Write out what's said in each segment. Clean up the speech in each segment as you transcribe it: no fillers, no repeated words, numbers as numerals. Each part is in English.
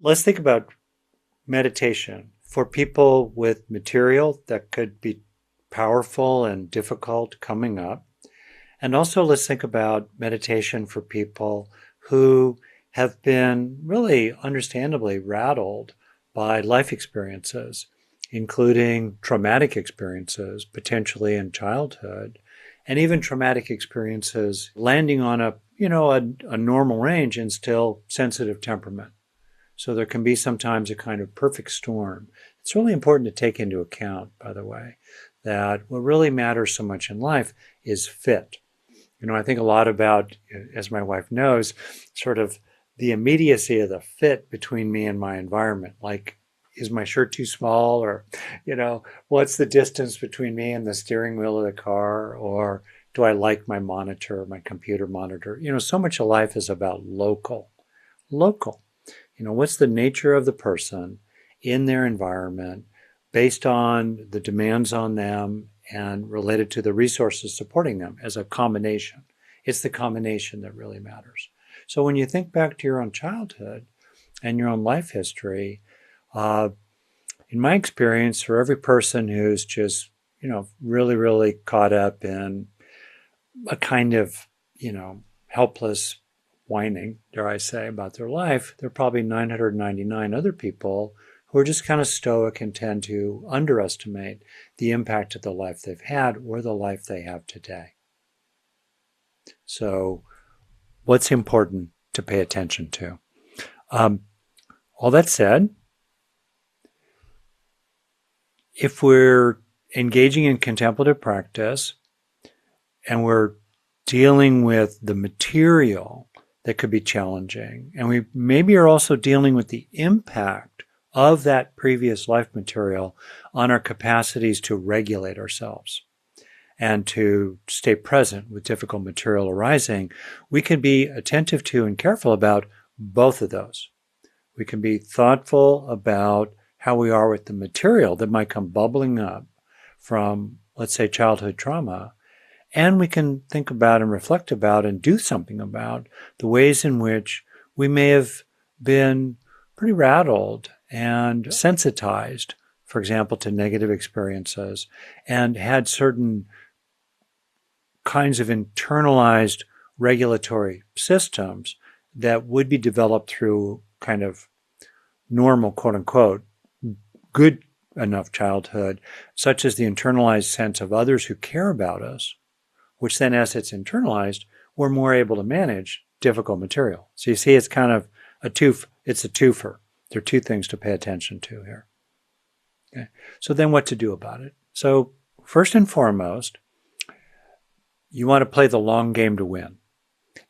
Let's think about meditation for people with material that could be powerful and difficult coming up. And also, let's think about meditation for people who have been really understandably rattled by life experiences, including traumatic experiences, potentially in childhood, and even traumatic experiences landing on a normal range and still sensitive temperament. So there can be sometimes a kind of perfect storm. It's really important to take into account, by the way, that what really matters so much in life is fit. I think a lot about, as my wife knows, sort of the immediacy of the fit between me and my environment. Like, is my shirt too small? Or, what's the distance between me and the steering wheel of the car? Or do I like my monitor, my computer monitor? So much of life is about local. Local. What's the nature of the person in their environment based on the demands on them and related to the resources supporting them as a combination. It's the combination that really matters. So when you think back to your own childhood and your own life history, in my experience, for every person who's just, really, really caught up in a kind of, helpless whining, dare I say, about their life, there are probably 999 other people who are just kind of stoic and tend to underestimate the impact of the life they've had or the life they have today. So what's important to pay attention to? All that said, if we're engaging in contemplative practice and we're dealing with the material that could be challenging, and we maybe are also dealing with the impact of that previous life material on our capacities to regulate ourselves and to stay present with difficult material arising, we can be attentive to and careful about both of those. We can be thoughtful about how we are with the material that might come bubbling up from, let's say, childhood trauma. And we can think about and reflect about and do something about the ways in which we may have been pretty rattled and sensitized, for example, to negative experiences, and had certain kinds of internalized regulatory systems that would be developed through kind of normal, quote unquote, good enough childhood, such as the internalized sense of others who care about us, which then, as it's internalized, we're more able to manage difficult material. So you see, it's kind of it's a twofer. There are two things to pay attention to here. Okay. So then what to do about it? So first and foremost, you want to play the long game to win.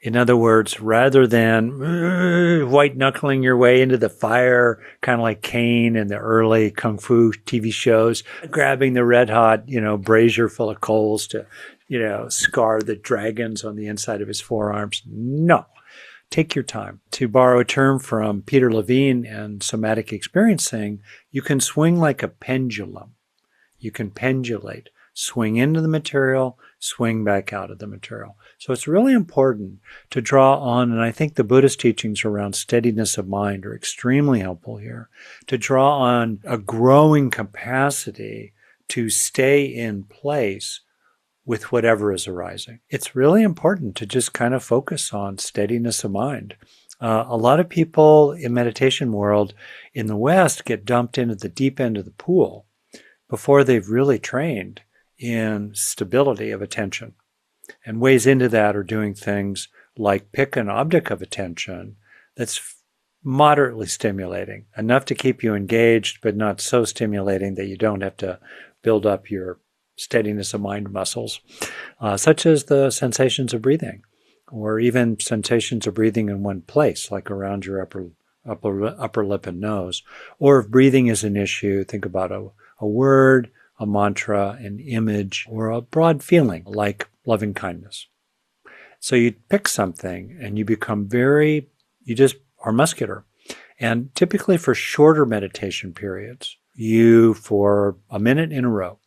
In other words, rather than white-knuckling your way into the fire, kind of like Kane in the early Kung Fu TV shows, grabbing the red-hot, brazier full of coals to, scar the dragons on the inside of his forearms. No. Take your time. To borrow a term from Peter Levine and somatic experiencing, you can swing like a pendulum. You can pendulate, swing into the material, swing back out of the material. So it's really important to draw on, and I think the Buddhist teachings around steadiness of mind are extremely helpful here, to draw on a growing capacity to stay in place with whatever is arising. It's really important to just kind of focus on steadiness of mind. A lot of people in meditation world in the West get dumped into the deep end of the pool before they've really trained in stability of attention. And ways into that are doing things like pick an object of attention that's moderately stimulating, enough to keep you engaged, but not so stimulating that you don't have to build up your steadiness of mind muscles, such as the sensations of breathing, or even sensations of breathing in one place, like around your upper lip and nose. Or if breathing is an issue, think about a word, a mantra, an image, or a broad feeling like loving kindness. So you pick something and you become you just are muscular. And typically for shorter meditation periods, for a minute in a row,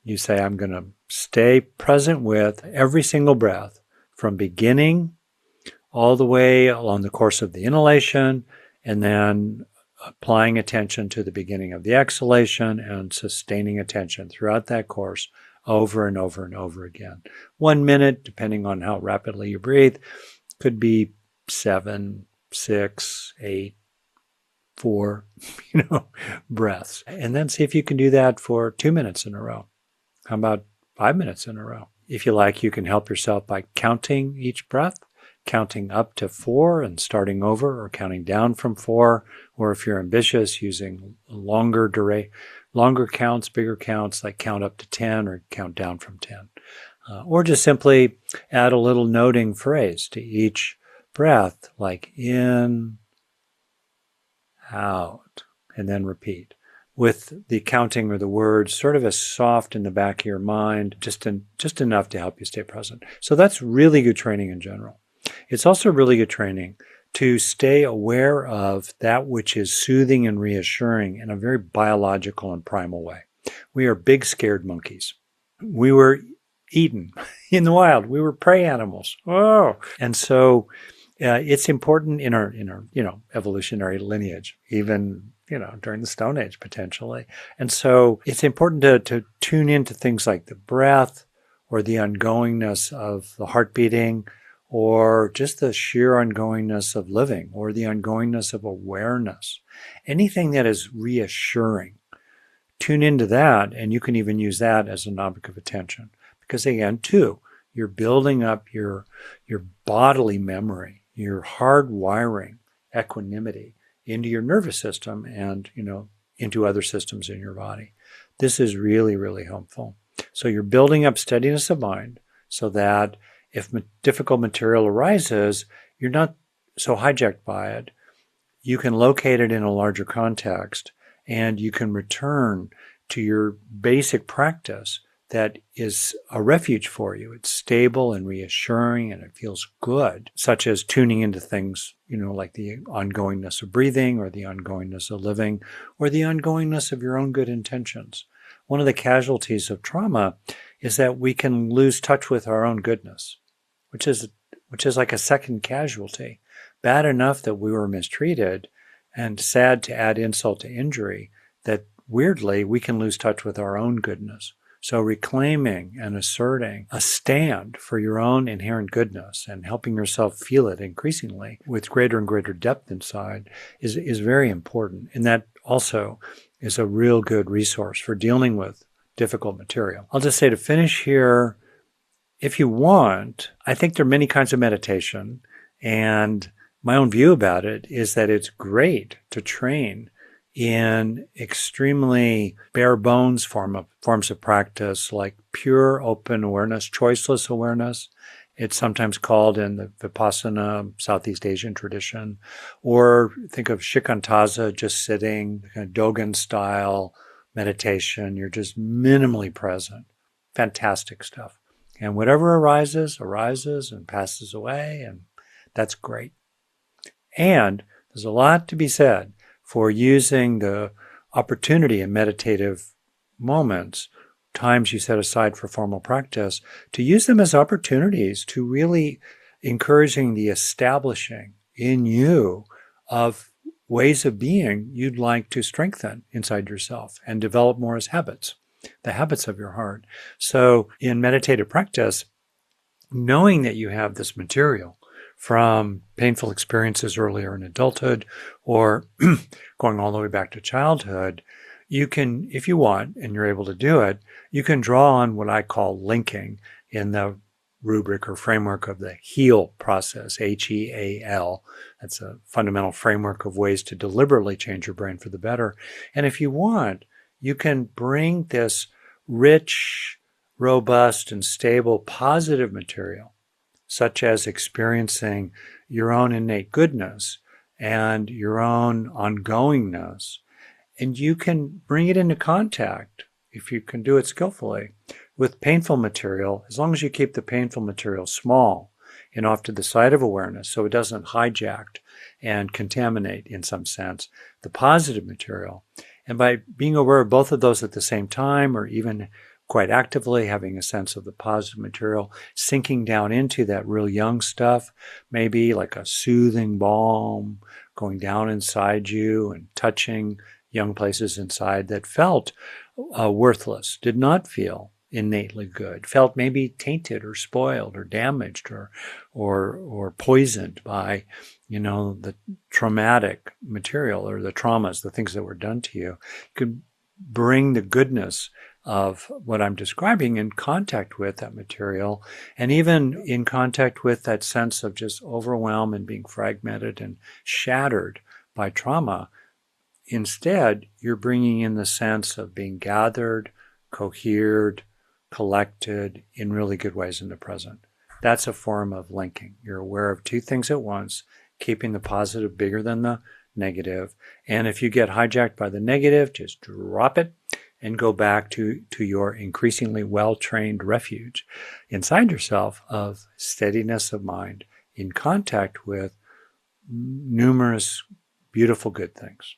you say, I'm going to stay present with every single breath from beginning all the way along the course of the inhalation, and then applying attention to the beginning of the exhalation and sustaining attention throughout that course over and over and over again. 1 minute, depending on how rapidly you breathe, could be 7, 6, 8, 4, breaths. And then see if you can do that for 2 minutes in a row. How about 5 minutes in a row? If you like, you can help yourself by counting each breath, counting up to 4 and starting over, or counting down from 4, or if you're ambitious, using longer counts, bigger counts, like count up to 10 or count down from 10. Or just simply add a little noting phrase to each breath, like in, out, and then repeat, with the counting or the words sort of as soft in the back of your mind, just enough to help you stay present. So that's really good training in general. It's also really good training to stay aware of that which is soothing and reassuring in a very biological and primal way. We are big scared monkeys. We were eaten in the wild. We were prey animals. Oh, and so it's important in our evolutionary lineage, even during the Stone Age potentially. And so it's important to tune into things like the breath, or the ongoingness of the heart beating, or just the sheer ongoingness of living, or the ongoingness of awareness. Anything that is reassuring, tune into that, and you can even use that as an object of attention. Because again, too, you're building up your bodily memory, your hardwiring equanimity into your nervous system and, into other systems in your body. This is really, really helpful. So you're building up steadiness of mind so that if difficult material arises, you're not so hijacked by it. You can locate it in a larger context, and you can return to your basic practice that is a refuge for you. It's stable and reassuring, and it feels good, such as tuning into things, like the ongoingness of breathing, or the ongoingness of living, or the ongoingness of your own good intentions. One of the casualties of trauma is that we can lose touch with our own goodness, which is like a second casualty. Bad enough that we were mistreated, and sad to add insult to injury, that weirdly we can lose touch with our own goodness. So reclaiming and asserting a stand for your own inherent goodness and helping yourself feel it increasingly with greater and greater depth inside is very important. And that also is a real good resource for dealing with difficult material. I'll just say to finish here, if you want, I think there are many kinds of meditation, and my own view about it is that it's great to train in extremely bare bones forms of practice, like pure open awareness, choiceless awareness. It's sometimes called in the Vipassana Southeast Asian tradition, or think of Shikantaza, just sitting, kind of Dogen style meditation. You're just minimally present. Fantastic stuff. And whatever arises and passes away, and that's great. And there's a lot to be said for using the opportunity in meditative moments, times you set aside for formal practice, to use them as opportunities to really encouraging the establishing in you of ways of being you'd like to strengthen inside yourself and develop more as habits, the habits of your heart. So in meditative practice, knowing that you have this material from painful experiences earlier in adulthood, or going all the way back to childhood, you can, if you want, and you're able to do it, you can draw on what I call linking in the rubric or framework of the HEAL process, HEAL. That's a fundamental framework of ways to deliberately change your brain for the better. And if you want, you can bring this rich, robust, and stable positive material, such as experiencing your own innate goodness and your own ongoingness. And you can bring it into contact, if you can do it skillfully, with painful material, as long as you keep the painful material small and off to the side of awareness so it doesn't hijack and contaminate, in some sense, the positive material. And by being aware of both of those at the same time, or even quite actively having a sense of the positive material, sinking down into that real young stuff, maybe like a soothing balm going down inside you and touching young places inside that felt worthless, did not feel innately good, felt maybe tainted or spoiled or damaged or poisoned by, the traumatic material or the traumas, the things that were done to you. You could bring the goodness of what I'm describing in contact with that material, and even in contact with that sense of just overwhelm and being fragmented and shattered by trauma. Instead, you're bringing in the sense of being gathered, cohered, collected in really good ways in the present. That's a form of linking. You're aware of two things at once, keeping the positive bigger than the negative. And if you get hijacked by the negative, just drop it and go back to your increasingly well-trained refuge inside yourself of steadiness of mind in contact with numerous beautiful good things.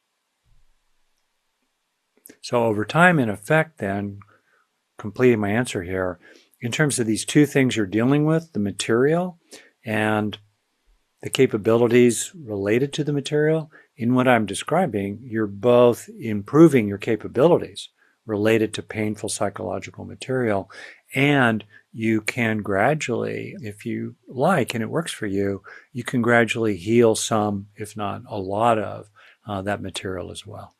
So over time, in effect, then, completing my answer here, in terms of these two things you're dealing with, the material and the capabilities related to the material, in what I'm describing, you're both improving your capabilities related to painful psychological material, and you can gradually, if you like, and it works for you, you can gradually heal some, if not a lot of, that material as well.